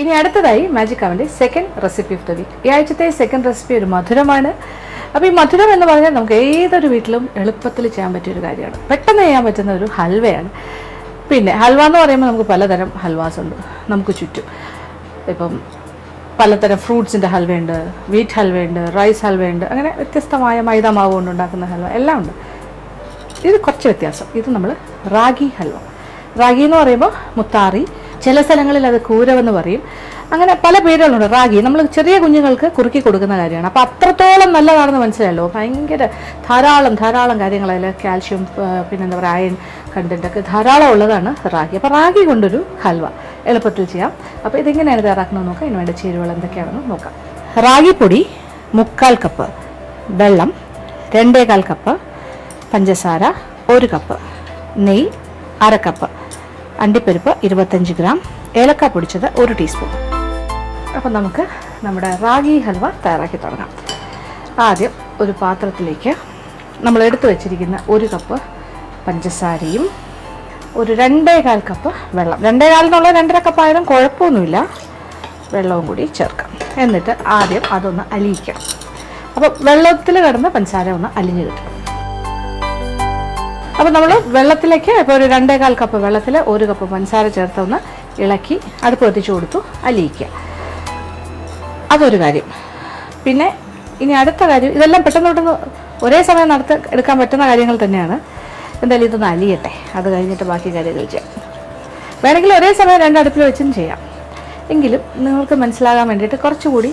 ഇനി അടുത്തതായി മാജിക് അവൻ്റെ second recipe of the week. ഈ ആഴ്ചത്തെ സെക്കൻഡ് റെസിപ്പി ഒരു മധുരമാണ്. അപ്പോൾ ഈ മധുരം എന്ന് പറഞ്ഞാൽ നമുക്ക് ഏതൊരു വീട്ടിലും എളുപ്പത്തിൽ ചെയ്യാൻ പറ്റിയൊരു കാര്യമാണ്. പെട്ടെന്ന് ചെയ്യാൻ പറ്റുന്ന ഒരു ഹൽവയാണ്. പിന്നെ ഹൽവ എന്ന് പറയുമ്പോൾ നമുക്ക് പലതരം ഹൽവാസ് ഉണ്ട് നമുക്ക് ചുറ്റും. ഇപ്പം പലതരം ഫ്രൂട്ട്സിൻ്റെ ഹൽവയുണ്ട്, വീറ്റ് ഹൽവയുണ്ട്, റൈസ് ഹൽവയുണ്ട്, അങ്ങനെ വ്യത്യസ്തമായ മൈദാമാവ് കൊണ്ട് ഉണ്ടാക്കുന്ന ഹൽവ എല്ലാം ഉണ്ട്. ഇത് കുറച്ച് വ്യത്യാസം. ഇത് നമ്മൾ റാഗി ഹൽവ. റാഗി എന്ന് പറയുമ്പോൾ മുത്താറി, ചില സ്ഥലങ്ങളിൽ അത് കൂരവെന്ന് പറയും. അങ്ങനെ പല പേരുകളുണ്ട്. റാഗി നമ്മൾ ചെറിയ കുഞ്ഞുങ്ങൾക്ക് കുറുക്കി കൊടുക്കുന്ന കാര്യമാണ്. അപ്പോൾ അത്രത്തോളം നല്ലതാണെന്ന് മനസ്സിലായല്ലോ. ഭയങ്കര ധാരാളം കാര്യങ്ങൾ അതിൽ കാൽഷ്യം, പിന്നെന്താ പറയുക, അയൺ കണ്ടൻറ്റൊക്കെ ധാരാളം ഉള്ളതാണ് റാഗി. അപ്പോൾ റാഗി കൊണ്ടൊരു ഹൽവ എളുപ്പത്തിൽ ചെയ്യാം. അപ്പോൾ ഇതെങ്ങനെയാണ് തയ്യാറാക്കുന്നത് നോക്കാം. ഇതിന് വേണ്ട ചേരുവകൾ എന്തൊക്കെയാണെന്ന് നോക്കാം. റാഗിപ്പൊടി 3/4 കപ്പ്, വെള്ളം 2.25 കപ്പ്, പഞ്ചസാര 1 കപ്പ്, നെയ്യ് 1/2 കപ്പ്, അണ്ടിപ്പരിപ്പ് 25 ഗ്രാം, ഏലക്ക പൊടിച്ചത് 1 ടീസ്പൂൺ. അപ്പോൾ നമുക്ക് നമ്മുടെ റാഗി ഹൽവ തയ്യാറാക്കി തുടങ്ങാം. ആദ്യം ഒരു പാത്രത്തിലേക്ക് നമ്മൾ എടുത്തു വെച്ചിരിക്കുന്ന 1 കപ്പ് പഞ്ചസാരയും ഒരു 2.25 കപ്പ് വെള്ളം, 2.25 എന്നുള്ള 2.5 കപ്പ് ആയാലും കുഴപ്പമൊന്നുമില്ല, വെള്ളവും കൂടി ചേർക്കാം. എന്നിട്ട് ആദ്യം അതൊന്ന് അലിയിക്കണം. അപ്പോൾ വെള്ളത്തിൽ കിടന്ന് പഞ്ചസാര ഒന്ന് അലിഞ്ഞ് കിട്ടും. അപ്പോൾ നമ്മൾ വെള്ളത്തിലേക്ക് ഇപ്പോൾ ഒരു 2.25 കപ്പ് വെള്ളത്തിൽ 1 കപ്പ് പഞ്ചസാര ചേർത്തൊന്ന് ഇളക്കി അടുപ്പ് കത്തിച്ച് കൊടുത്തു അലിയിക്കുക. അതൊരു കാര്യം. പിന്നെ ഇനി അടുത്ത കാര്യം, ഇതെല്ലാം പെട്ടെന്ന് ഒരേ സമയം എടുക്കാൻ പറ്റുന്ന കാര്യങ്ങൾ തന്നെയാണ്. എന്തായാലും ഇതൊന്ന് അലിയട്ടെ, അത് കഴിഞ്ഞിട്ട് ബാക്കി കാര്യങ്ങൾ ചെയ്യാം. വേണമെങ്കിൽ ഒരേ സമയം 2 അടുപ്പിൽ വെച്ചും ചെയ്യാം. എങ്കിലും നിങ്ങൾക്ക് മനസ്സിലാകാൻ വേണ്ടിയിട്ട് കുറച്ചുകൂടി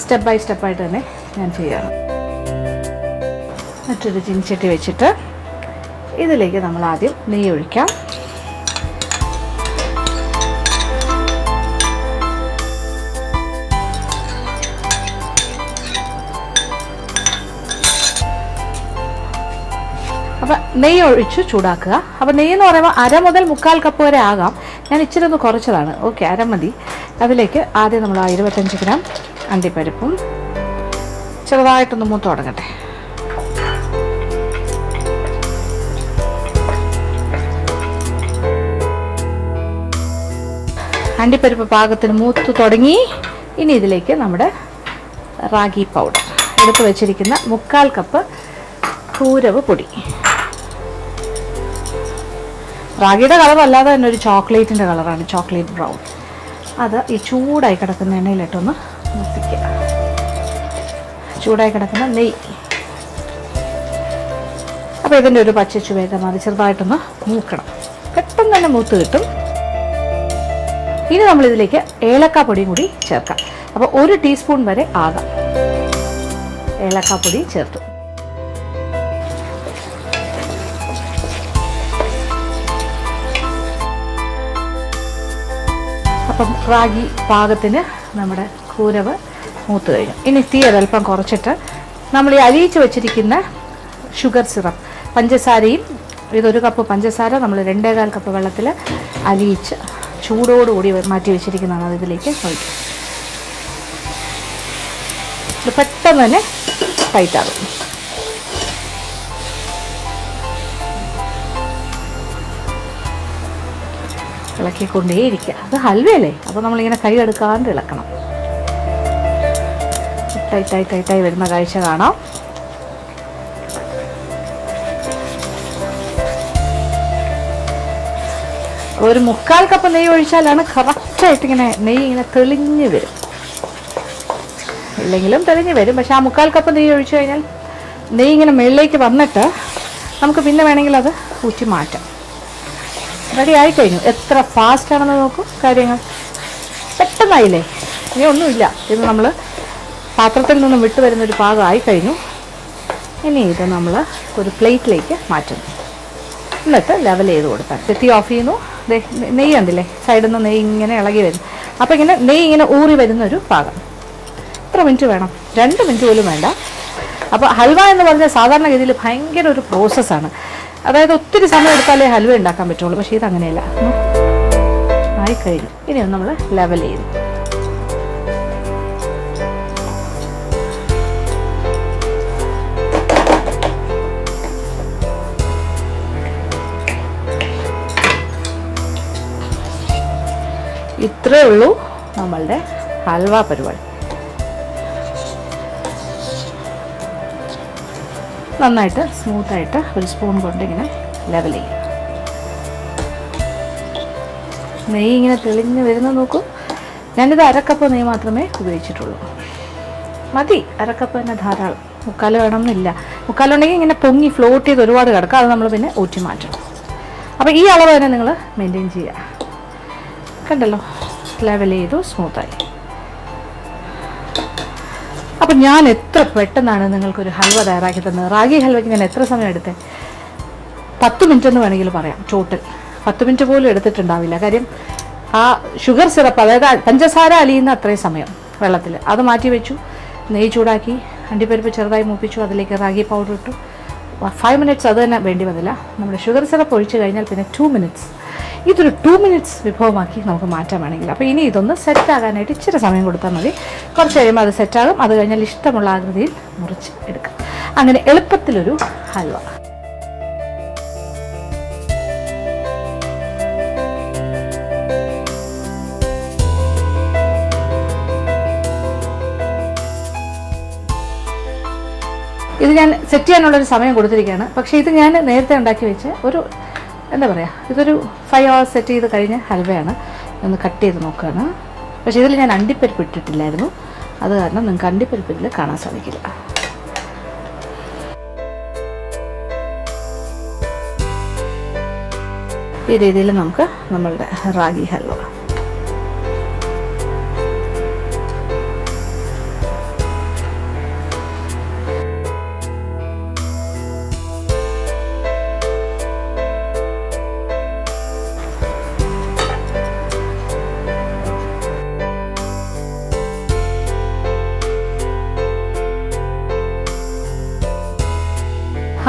സ്റ്റെപ്പ് ബൈ സ്റ്റെപ്പായിട്ട് തന്നെ ഞാൻ ചെയ്യാറ്. മറ്റൊരു ചീനിച്ചട്ടി വെച്ചിട്ട് ഇതിലേക്ക് നമ്മൾ ആദ്യം നെയ്യ് ഒഴിക്കാം. അപ്പം നെയ്യ് ഒഴിച്ച് ചൂടാക്കുക. അപ്പോൾ നെയ്യ് എന്ന് പറയുമ്പോൾ 1/2 മുതൽ 3/4 കപ്പ് വരെ ആകാം. ഞാൻ ഇച്ചിരി ഒന്ന് കുറച്ചതാണ്. ഓക്കെ, 1/2 മതി. അതിലേക്ക് ആദ്യം നമ്മൾ 25 ഗ്രാം അണ്ടിപ്പരിപ്പും ചെറുതായിട്ടൊന്ന് മൂത്ത് തുടങ്ങട്ടെ. അണ്ടിപ്പരിപ്പ് പാകത്തിന് മൂത്ത് തുടങ്ങി. ഇനി ഇതിലേക്ക് നമ്മുടെ റാഗി പൗഡർ എടുത്ത് വെച്ചിരിക്കുന്ന 3/4 കപ്പ് കൂരവ് പൊടി. റാഗിയുടെ കളർ അല്ലാതെ തന്നെ ഒരു ചോക്ലേറ്റിൻ്റെ കളറാണ്, ചോക്ലേറ്റ് ബ്രൗൺ. അത് ഈ ചൂടായി കിടക്കുന്ന എണ്ണയിലിട്ടൊന്ന് മൂപ്പിക്കുക. ചൂടായി കിടക്കുന്ന നെയ്യ്. അപ്പോൾ ഇതിൻ്റെ ഒരു പച്ച ചുവയൊക്കെ മാറി ചെറുതായിട്ടൊന്ന് മൂക്കണം. പെട്ടെന്ന് തന്നെ മൂത്ത് കിട്ടും. ഇനി നമ്മളിതിലേക്ക് ഏലക്കാപ്പൊടിയും കൂടി ചേർക്കാം. അപ്പോൾ 1 ടീസ്പൂൺ വരെ ആകാം ഏലക്കാപ്പൊടി ചേർത്തു. അപ്പം റാഗി പാകത്തിന് നമ്മുടെ കൂരവ് മൂത്ത് കഴിഞ്ഞു. ഇനി തീ ഒരൽപ്പം കുറച്ചിട്ട് നമ്മൾ ഈ അലിയിച്ച് വെച്ചിരിക്കുന്ന ഷുഗർ സിറപ്പ്, പഞ്ചസാരയും, ഇതൊരു കപ്പ് പഞ്ചസാര നമ്മൾ 2.25 കപ്പ് വെള്ളത്തിൽ അലിയിച്ച് ചൂടോടുകൂടി മാറ്റി വെച്ചിരിക്കുന്നതാണ്. അത് ഇതിലേക്ക് ഒഴിക്കും. ഇത് പെട്ടെന്ന് തന്നെ ടൈറ്റാകും. ഇളക്കിക്കൊണ്ടേയിരിക്കുക. അത് ഹൽവയല്ലേ, അപ്പോൾ നമ്മളിങ്ങനെ കൈ എടുക്കാണ്ട് ഇളക്കണം. ടൈറ്റായി വരുന്ന കാഴ്ച കാണാം. ഒരു 3/4 കപ്പ് നെയ്യ് ഒഴിച്ചാലാണ് കറക്റ്റായിട്ട് നെയ്യ് ഇങ്ങനെ തെളിഞ്ഞ് വരും. ഇല്ലെങ്കിലും തെളിഞ്ഞ് വരും. പക്ഷെ ആ 3/4 കപ്പ് നെയ്യ് ഒഴിച്ചു കഴിഞ്ഞാൽ നെയ്യ് ഇങ്ങനെ മുകളിലേക്ക് വന്നിട്ട് നമുക്ക് പിന്നെ വേണമെങ്കിൽ അത് ഊറ്റി മാറ്റാം. റെഡി ആയിക്കഴിഞ്ഞു. എത്ര ഫാസ്റ്റാണെന്ന് നോക്കൂ. കാര്യങ്ങൾ പെട്ടെന്നായില്ലേ. ഇനി ഒന്നുമില്ല. ഇത് നമ്മൾ പാത്രത്തിൽ നിന്നും വിട്ട് വരുന്നൊരു പാകം ആയിക്കഴിഞ്ഞു. ഇനി ഇത് നമ്മൾ ഒരു പ്ലേറ്റിലേക്ക് മാറ്റുന്നു. എന്നിട്ട് ലെവൽ ചെയ്ത് കൊടുത്താൽ തീ ഓഫ് ചെയ്യുന്നു. നെയ്യ് കണ്ടില്ലേ, സൈഡിൽ നിന്ന് നെയ്യ് ഇങ്ങനെ ഇളകി വരും. അപ്പോൾ ഇങ്ങനെ നെയ്യ് ഇങ്ങനെ ഊറി വരുന്നൊരു പാകം. എത്ര മിനിറ്റ് വേണം? 2 മിനിറ്റ് പോലും വേണ്ട. അപ്പോൾ ഹൽവ എന്ന് പറഞ്ഞാൽ സാധാരണഗതിയിൽ ഭയങ്കര ഒരു പ്രോസസ്സാണ്. അതായത് ഒത്തിരി സമയം എടുത്താലേ ഹൽവ ഉണ്ടാക്കാൻ പറ്റുള്ളൂ. പക്ഷേ ഇതങ്ങനെയല്ല. ആയിക്കഴിഞ്ഞു. ഇനി നമ്മൾ ലെവൽ ചെയ്തു. ഇത്രയേ ഉള്ളൂ നമ്മളുടെ ഹൽവ പരിപാടി. നന്നായിട്ട് സ്മൂത്തായിട്ട് ഒരു സ്പൂൺ കൊണ്ട് ഇങ്ങനെ ലെവൽ ചെയ്യും. നെയ്യ് ഇങ്ങനെ തെളിഞ്ഞ് വരുന്നത് നോക്കൂ. ഞാനിത് 1/2 കപ്പ് നെയ്യ് മാത്രമേ ഉപയോഗിച്ചിട്ടുള്ളൂ. മതി, 1/2 കപ്പ് തന്നെ ധാരാളം. 3/4 വേണമെന്നില്ല. 3/4 ഉണ്ടെങ്കിൽ ഇങ്ങനെ പൊങ്ങി ഫ്ലോട്ട് ചെയ്ത് ഒരുപാട് കിടക്കുക. അത് നമ്മൾ പിന്നെ ഊറ്റി മാറ്റണം. അപ്പോൾ ഈ അളവ് തന്നെ നിങ്ങൾ മെയിൻറ്റെയിൻ ചെയ്യുക. കണ്ടല്ലോ, ലെവൽ ചെയ്തു, സ്മൂത്തായി. അപ്പം ഞാൻ എത്ര പെട്ടെന്നാണ് നിങ്ങൾക്കൊരു ഹൽവ തയ്യാറാക്കി തന്നത്. റാഗി ഹൽവയ്ക്ക് ഞാൻ എത്ര സമയം എടുത്തേ? 10 മിനിറ്റ് എന്ന് വേണമെങ്കിൽ പറയാം. ടോട്ടൽ 10 മിനിറ്റ് പോലും എടുത്തിട്ടുണ്ടാവില്ല. കാര്യം ആ ഷുഗർ സിറപ്പ്, അതായത് പഞ്ചസാര അലിയുന്ന അത്രയും സമയം വെള്ളത്തിൽ അത് മാറ്റി വെച്ചു. നെയ്യ് ചൂടാക്കി, അണ്ടിപ്പരിപ്പ് ചെറുതായി മൂപ്പിച്ചു, അതിലേക്ക് റാഗി പൗഡർ ഇട്ടു. 5 മിനിറ്റ്സ് അത് തന്നെ വേണ്ടി വന്നില്ല. നമ്മുടെ ഷുഗർ സിറപ്പ് ഒഴിച്ച് കഴിഞ്ഞാൽ പിന്നെ 2 മിനിറ്റ്സ്. ഇതൊരു 2 മിനിറ്റ്സ് വിഭവമാക്കി നമുക്ക് മാറ്റാൻ വേണമെങ്കിൽ. അപ്പോൾ ഇനി ഇതൊന്ന് സെറ്റാകാനായിട്ട് ഇച്ചിരി സമയം കൊടുത്താൽ മതി. കുറച്ച് കഴിയുമ്പോൾ അത് സെറ്റാകും. അത് കഴിഞ്ഞാൽ ഇഷ്ടമുള്ള ആകൃതിയിൽ മുറിച്ച് എടുക്കാം. അങ്ങനെ എളുപ്പത്തിലൊരു ഹൽവ. ഇത് ഞാൻ സെറ്റ് ചെയ്യാനുള്ളൊരു സമയം കൊടുത്തിരിക്കുകയാണ്. പക്ഷേ ഇത് ഞാൻ നേരത്തെ ഉണ്ടാക്കി വെച്ച് ഒരു എന്താ പറയുക, ഇതൊരു 5 hours സെറ്റ് ചെയ്ത് കഴിഞ്ഞ ഹൽവയാണ്. ഒന്ന് കട്ട് ചെയ്ത് നോക്കുകയാണ്. പക്ഷേ ഇതിൽ ഞാൻ അണ്ടിപ്പരിപ്പ് ഇട്ടിട്ടില്ലായിരുന്നു. അത് കാരണം നിങ്ങൾക്ക് അണ്ടിപ്പരിപ്പ് ഇതിൽ കാണാൻ സാധിക്കില്ല. ഈ രീതിയിൽ നമുക്ക് നമ്മളുടെ റാഗി ഹൽവ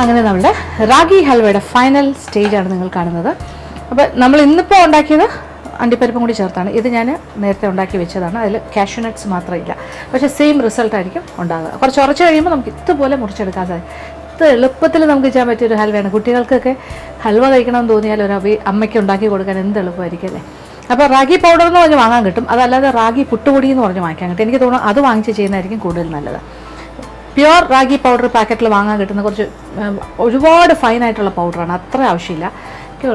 അങ്ങനെ നമ്മുടെ റാഗി ഹൽവയുടെ ഫൈനൽ സ്റ്റേജാണ് നിങ്ങൾ കാണുന്നത്. അപ്പോൾ നമ്മൾ ഇന്നിപ്പോൾ ഉണ്ടാക്കിയത് അണ്ടിപ്പരിപ്പും കൂടി ചേർത്താണ്. ഇത് ഞാൻ നേരത്തെ ഉണ്ടാക്കി വെച്ചതാണ്. അതിൽ കാഷ്യൂ നട്ട്സ് മാത്രമില്ല. പക്ഷേ സെയിം റിസൾട്ട് ആയിരിക്കും ഉണ്ടാകുക. കുറച്ച് ഉറച്ച് കഴിയുമ്പോൾ നമുക്ക് ഇതുപോലെ മുറിച്ചെടുക്കാൻ സാധിക്കും. ഇത് എളുപ്പത്തിൽ നമുക്ക് ചെയ്യാൻ പറ്റിയൊരു ഹൽവയാണ്. കുട്ടികൾക്കൊക്കെ ഹൽവ കഴിക്കണമെന്ന് തോന്നിയാൽ ഒരു അമ്മയ്ക്ക് ഉണ്ടാക്കി കൊടുക്കാൻ എന്ത് എളുപ്പമായിരിക്കും അല്ലേ. അപ്പോൾ റാഗി പൗഡർ എന്ന് പറഞ്ഞ് വാങ്ങാൻ കിട്ടും. അതല്ലാതെ റാഗി പുട്ടുപൊടി എന്ന് പറഞ്ഞ് വാങ്ങിക്കാൻ കിട്ടും. എനിക്ക് തോന്നുന്നു അത് വാങ്ങിച്ച് ചെയ്യുന്നതായിരിക്കും കൂടുതൽ നല്ലത്. പ്യുവർ റാഗി പൗഡർ പാക്കറ്റിൽ വാങ്ങാൻ കിട്ടുന്ന കുറച്ച് ഒരുപാട് ഫൈനായിട്ടുള്ള പൗഡറാണ്. അത്ര ആവശ്യമില്ല.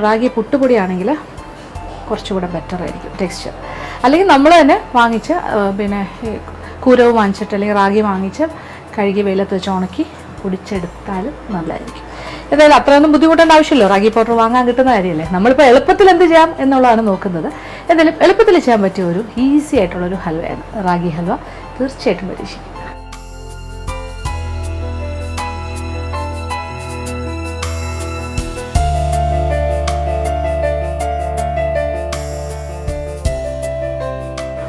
റാഗി പുട്ടുപൊടിയാണെങ്കിൽ കുറച്ചുകൂടെ ബെറ്റർ ആയിരിക്കും ടെക്സ്ചർ. അല്ലെങ്കിൽ നമ്മൾ തന്നെ വാങ്ങിച്ച് പിന്നെ കൂരവ് വാങ്ങിച്ചിട്ട് അല്ലെങ്കിൽ റാഗി വാങ്ങിച്ച് കഴുകി വെയിലത്ത് വെച്ച് ഉണക്കി പൊടിച്ചെടുത്താലും നല്ലതായിരിക്കും. എന്തായാലും അത്രയൊന്നും ബുദ്ധിമുട്ടേണ്ട ആവശ്യമില്ല. റാഗി പൗഡർ വാങ്ങാൻ കിട്ടുന്ന കാര്യമല്ലേ. നമ്മളിപ്പോൾ എളുപ്പത്തിൽ എന്ത് ചെയ്യാം എന്നുള്ളതാണ് നോക്കുന്നത്. എന്തായാലും എളുപ്പത്തിൽ ചെയ്യാൻ പറ്റിയ ഒരു ഈസി ആയിട്ടുള്ളൊരു ഹൽവയാണ് റാഗി ഹൽവ. തീർച്ചയായിട്ടും പരീക്ഷിക്കും.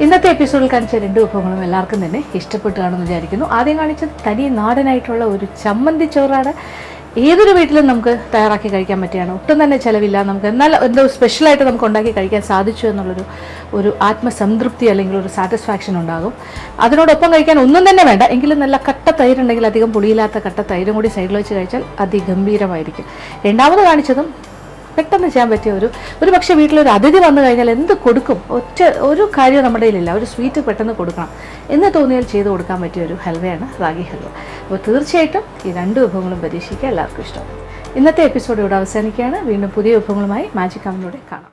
ഇന്നത്തെ എപ്പിസോഡിൽ കാണിച്ച 2 വിഭവങ്ങളും എല്ലാവർക്കും തന്നെ ഇഷ്ടപ്പെട്ടു കാണുമെന്ന് വിചാരിക്കുന്നു. ആദ്യം കാണിച്ചത് തനി നാടനായിട്ടുള്ള ഒരു ചമ്മന്തി ചോറാണ്. ഏതൊരു വീട്ടിലും നമുക്ക് തയ്യാറാക്കി കഴിക്കാൻ പറ്റിയാണ്. ഒട്ടും തന്നെ ചിലവില്ല. നമുക്ക് എന്നാൽ എന്തോ സ്പെഷ്യലായിട്ട് നമുക്ക് ഉണ്ടാക്കി കഴിക്കാൻ സാധിച്ചു എന്നുള്ളൊരു ആത്മസംതൃപ്തി അല്ലെങ്കിൽ ഒരു സാറ്റിസ്ഫാക്ഷൻ ഉണ്ടാകും. അതിനോടൊപ്പം കഴിക്കാൻ ഒന്നും തന്നെ വേണ്ട. എങ്കിലും നല്ല കട്ട തൈരുണ്ടെങ്കിൽ, അധികം പുളിയില്ലാത്ത കട്ട തൈരും കൂടി സൈഡിൽ വെച്ച് കഴിച്ചാൽ അതിഗംഭീരമായിരിക്കും. രണ്ടാമത് കാണിച്ചതും പെട്ടെന്ന് ചെയ്യാൻ പറ്റിയ ഒരു പക്ഷേ വീട്ടിലൊരു അതിഥി വന്നു കഴിഞ്ഞാൽ എന്ത് കൊടുക്കും, ഒരു കാര്യം നമ്മുടെ കയ്യിലില്ല, ഒരു സ്വീറ്റ് പെട്ടെന്ന് കൊടുക്കണം എന്ന് തോന്നിയാൽ ചെയ്ത് കൊടുക്കാൻ പറ്റിയ ഒരു ഹൽവയാണ് റാഗി ഹൽവ. അപ്പോൾ തീർച്ചയായിട്ടും ഈ 2 വിഭവങ്ങളും പരീക്ഷിക്കുക. എല്ലാവർക്കും ഇഷ്ടം. ഇന്നത്തെ എപ്പിസോഡ് ഇവിടെ അവസാനിക്കുകയാണ്. വീണ്ടും പുതിയ വിഭവങ്ങളുമായി മാജിക് അവനിലൂടെ കാണാം.